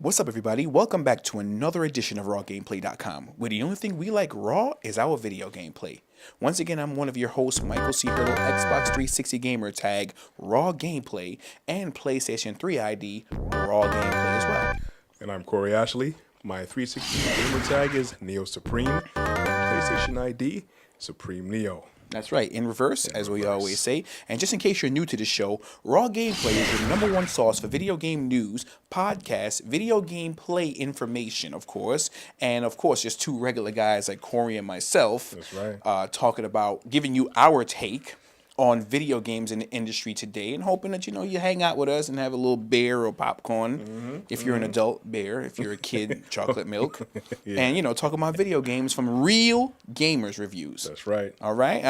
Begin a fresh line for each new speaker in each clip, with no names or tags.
What's up, everybody? Welcome back to another edition of RawGameplay.com, where the only thing we like raw is our video gameplay. Once again, I'm one of your hosts, Michael C. Hurdle, Xbox 360 gamer tag, Raw Gameplay, and PlayStation 3 ID, Raw Gameplay as well.
And I'm Corey Ashley. My 360 gamer tag is Neo Supreme, and PlayStation ID, Supreme Neo.
That's right, in reverse, as we always say. And just in case you're new to the show, Raw Gameplay is your number one source for video game news, podcasts, video game play information, of course. And, of course, just two regular guys like Corey and myself.
That's right.
Talking about giving you our take on video games in the industry today, and hoping that, you hang out with us and have a little beer or popcorn. If you're an adult, beer. If you're a kid, chocolate milk.
Yeah.
And, talk about video games from real gamers reviews.
That's right.
All right?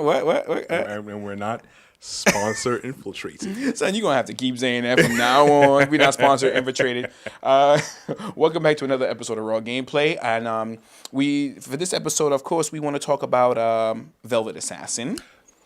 What?
And we're not sponsor infiltrated.
Son, you're going to have to keep saying that from now on. We're not sponsor infiltrated. Welcome back to another episode of Raw Gameplay. And for this episode, of course, we want to talk about Velvet Assassin.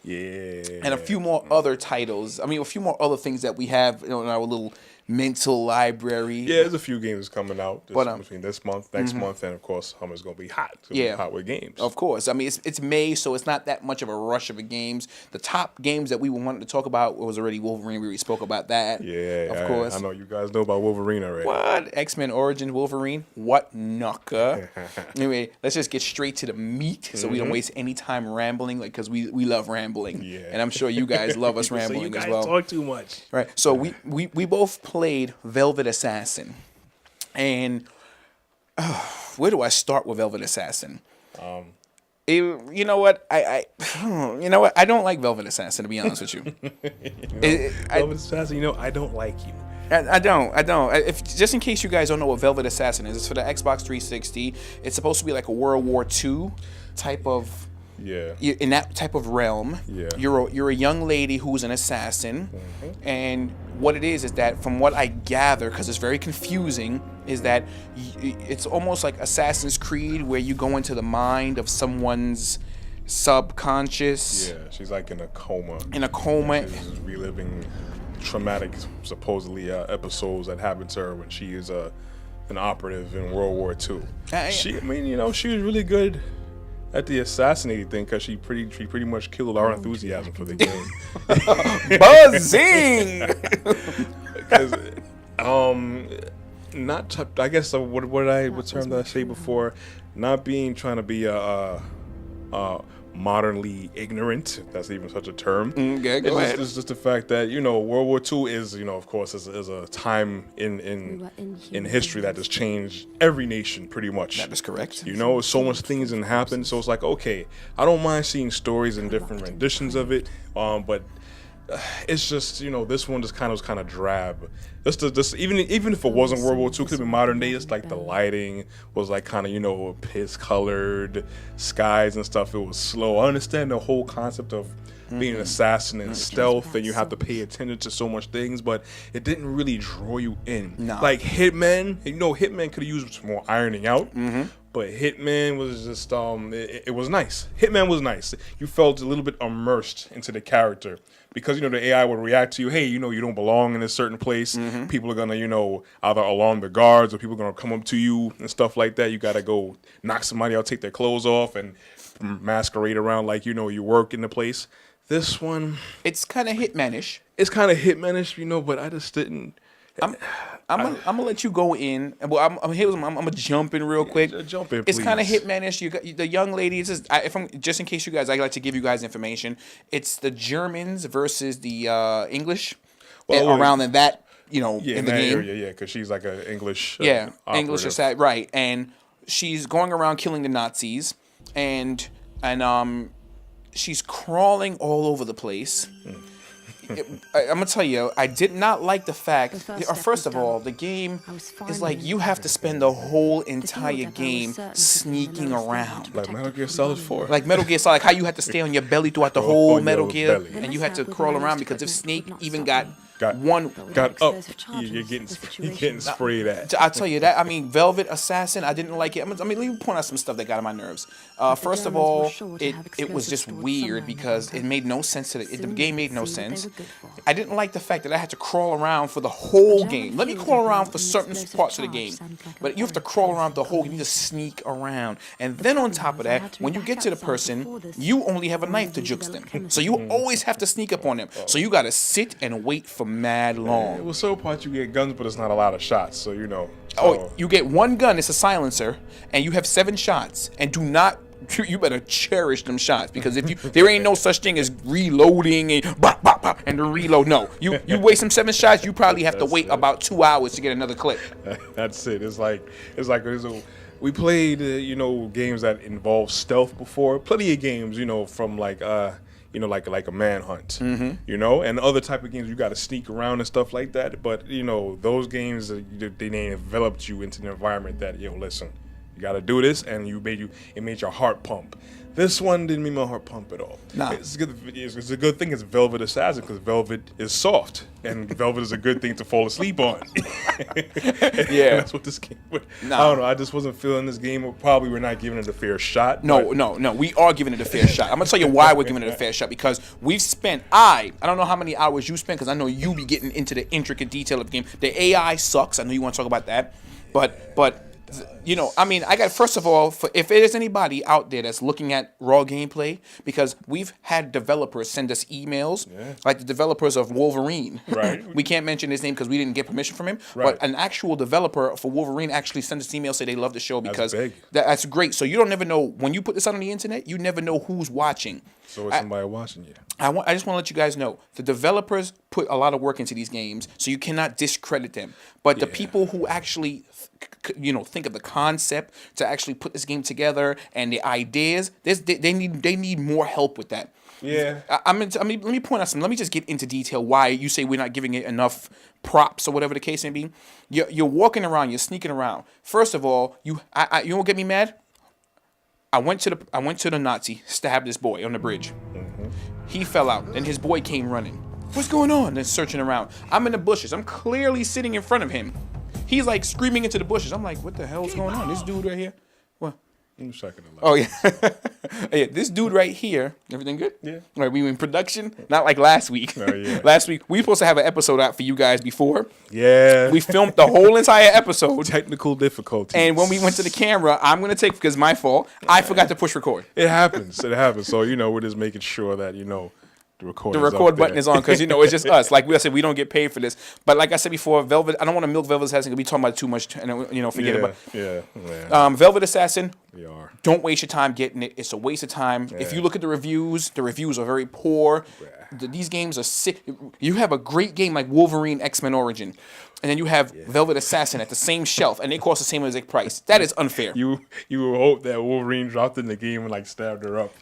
Yeah.
And a few more other titles. A few more other things that we have in our little mental library.
Yeah, there's a few games coming out between this month, next month, and of course, summer's going to be hot. It's going to be hot with games.
Of course. It's May, so it's not that much of a rush of games. The top games that we wanted to talk about was already Wolverine. We already spoke about that.
Yeah,
of course.
I know you guys know about Wolverine already.
What? X-Men Origins Wolverine? What knucker? Anyway, let's just get straight to the meat so we don't waste any time rambling, because we love rambling.
Yeah.
And I'm sure you guys love us rambling
so you
as well.
guys talk too much.
Right. So we both played Velvet Assassin. And where do I start with Velvet Assassin? You know what? I don't like Velvet Assassin, to be honest with you.
Velvet Assassin, I don't like you.
I don't. Just in case you guys don't know what Velvet Assassin is, it's for the Xbox 360. It's supposed to be like a World War II type of.
Yeah.
In that type of realm.
Yeah.
You're a young lady who's an assassin, and what it is that, from what I gather, because it's very confusing, is that it's almost like Assassin's Creed, where you go into the mind of someone's subconscious.
Yeah, she's like in a coma. She's reliving traumatic, supposedly, episodes that happened to her when she is an operative in World War II. She was really good at the assassinating thing, because she pretty much killed our enthusiasm for the game.
Buzzing.
Because I guess what term did I say before? Not trying to be a modernly ignorant, if that's even such a term.
Okay, go ahead.
It's just the fact that World War II is of course is a time in history that has changed every nation pretty much.
That is correct.
So much things didn't happen, so it's like, okay, I don't mind seeing stories and different renditions of it, but it's just this one just kind of drab. Even if it wasn't World War II, it could be modern day. It's like the lighting was like kind of piss colored skies and stuff. It was slow. I understand the whole concept of being an assassin and stealth, and you have to pay attention to so much things, but it didn't really draw you in.
No.
Like Hitman, Hitman could have used some more ironing out. But Hitman was just it was nice. Hitman was nice. You felt a little bit immersed into the character, because the AI would react to you. Hey, you don't belong in a certain place. People are gonna either alarm the guards, or people are gonna come up to you and stuff like that. You gotta go knock somebody out, take their clothes off, and masquerade around like you work in the place. This one,
it's kind of Hitmanish.
But I just didn't.
I'm gonna let you go in. Well, I'm gonna jump in real quick.
Jump in,
It's
please.
kind of Hitmanish. You got the young ladies. Just in case you guys, I like to give you guys information. It's the Germans versus the English. Around in that, in the game.
Area, yeah, because she's like an English.
English assassin, right? And she's going around killing the Nazis, and she's crawling all over the place. I'm gonna tell you, I did not like the fact. First of all, the game is like you have to spend the whole entire game sneaking around.
Like Metal Gear Solid 4.
Like Metal Gear Solid, like how you had to stay on your belly throughout the whole Metal Gear, and you had to crawl around, because if Snake even got
got up. You're getting sprayed at.
I'll tell you that. I mean, Velvet Assassin, I didn't like it. I mean, let me point out some stuff that got on my nerves. First of all, it was just weird because it made no sense to the game made no sense. I didn't like the fact that I had to crawl around for the whole game. Let me crawl around for certain parts of the game, but you have to crawl around the whole game. You just sneak around, and then on top of that, when you get to the person, you only have a knife to jukes them, so you always have to sneak up on them. So you gotta sit and wait for mad long.
Well, so part you get guns, but it's not a lot of shots, so you know.
Oh, you get one gun, it's a silencer, and you have 7 shots, and do not. You better cherish them shots because if there ain't no such thing as reloading and bop, bop, bop, and the reload. No, you waste them 7 shots, you probably have to wait about 2 hours to get another clip.
That's it. It's like we played games that involve stealth before. Plenty of games, from like like a manhunt, and other type of games you got to sneak around and stuff like that. But those games they enveloped you into the environment that listen. You got to do this, and it made your heart pump. This one didn't make my heart pump at all.
Nah.
It's a good thing it's Velvet Assassin because Velvet is soft, and Velvet is a good thing to fall asleep on.
Yeah,
that's what this game. I don't know. I just wasn't feeling this game. Probably we're not giving it a fair shot.
No. We are giving it a fair shot. I'm gonna tell you why we're giving it a fair shot because we've spent. I don't know how many hours you spent because I know you be getting into the intricate detail of the game. The AI sucks. I know you want to talk about that, but. I mean, first of all, if there's anybody out there that's looking at raw gameplay, because we've had developers send us emails, like the developers of Wolverine.
Right.
We can't mention his name because we didn't get permission from him,
right.
But an actual developer for Wolverine actually sent us email say they love the show because
that's big.
That's great. So you don't never know when you put this out on the internet, you never know who's watching.
So it's somebody watching you.
I just want to let you guys know the developers put a lot of work into these games, so you cannot discredit them. But the people who actually think of the concept to actually put this game together and the ideas, they need more help with that.
Yeah.
Let me point out some. Let me just get into detail why you say we're not giving it enough props or whatever the case may be. You're walking around, you're sneaking around. First of all, you won't get me mad. I went to the Nazi, stabbed this boy on the bridge. He fell out, and his boy came running. What's going on? They're searching around. I'm in the bushes. I'm clearly sitting in front of him. He's like screaming into the bushes. I'm like, what the hell's going on? This dude right here. What?
I'm checking it out.
Oh yeah. Yeah, this dude right here. Everything good?
Yeah.
All right, we were in production. Not like last week.
Oh, yeah.
Last week we were supposed to have an episode out for you guys before.
Yeah.
We filmed the whole entire episode.
Technical difficulties.
And when we went to the camera, I'm gonna take because my fault. I forgot to push record.
It happens. So we're just making sure that the
record button is on because it's just us. Like I said, we don't get paid for this. But like I said before, Velvet. I don't want to milk Velvet Assassin because we talking about it too much and forget about.
Yeah.
Velvet Assassin.
We are.
Don't waste your time getting it. It's a waste of time. Yeah. If you look at the reviews are very poor. Yeah. These games are sick. You have a great game like Wolverine X-Men Origin, and then you have Velvet Assassin at the same shelf, and they cost the same exact price. That is unfair.
You would hope that Wolverine dropped in the game and stabbed her up,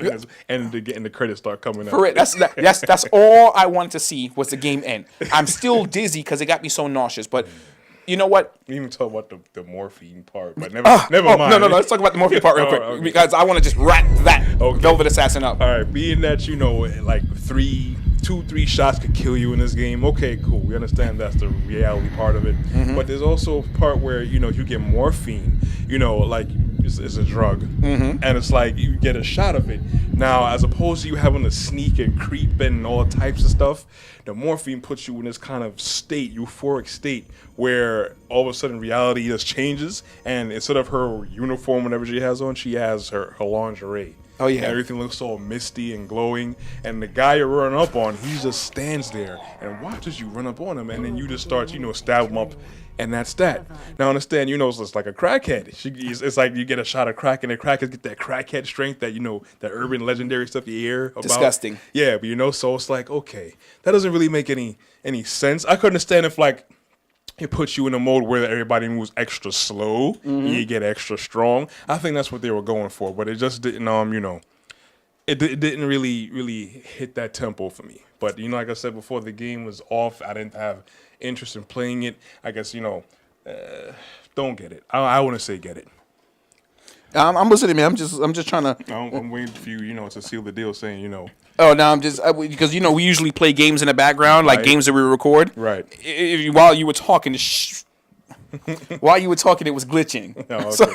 and the credits start coming up.
For it, that's all I wanted to see was the game end. I'm still dizzy because it got me so nauseous, but. You know what?
We didn't even talk about the morphine part, but never mind.
No. Let's talk about the morphine part real quick
Okay.
because I want to just wrap that Velvet Assassin up.
All right, being that 2-3 shots could kill you in this game. Okay, cool. We understand that's the reality part of it, but there's also a part where you get morphine. It's a drug, and it's like you get a shot of it. Now, as opposed to you having to sneak and creep and all types of stuff, the morphine puts you in this kind of euphoric state, where all of a sudden reality just changes, and instead of her uniform, whatever she has on, she has her lingerie.
Oh yeah,
and everything looks all misty and glowing, and the guy you're running up on, he just stands there and watches you run up on him, and then you just start, stab him up, and that's that. Now understand, it's like a crackhead. It's like you get a shot of crack, and the crackheads get that crackhead strength, that that urban legendary stuff you hear about.
Disgusting.
Yeah, but so it's like, okay, that doesn't really make any sense. I could understand if it puts you in a mode where everybody moves extra slow, you get extra strong. I think that's what they were going for, but it just didn't, it didn't really hit that tempo for me. But like I said before, the game was off. I didn't have interest in playing it. I guess don't get it. I want to say get it.
I'm listening, man. I'm just trying to.
I'm waiting for you, to seal the deal, saying,
Oh, no, I'm just because we usually play games in the background, like
Right.
games that we record.
Right.
While you were talking, while you were talking, it was glitching.
Oh, okay.
So,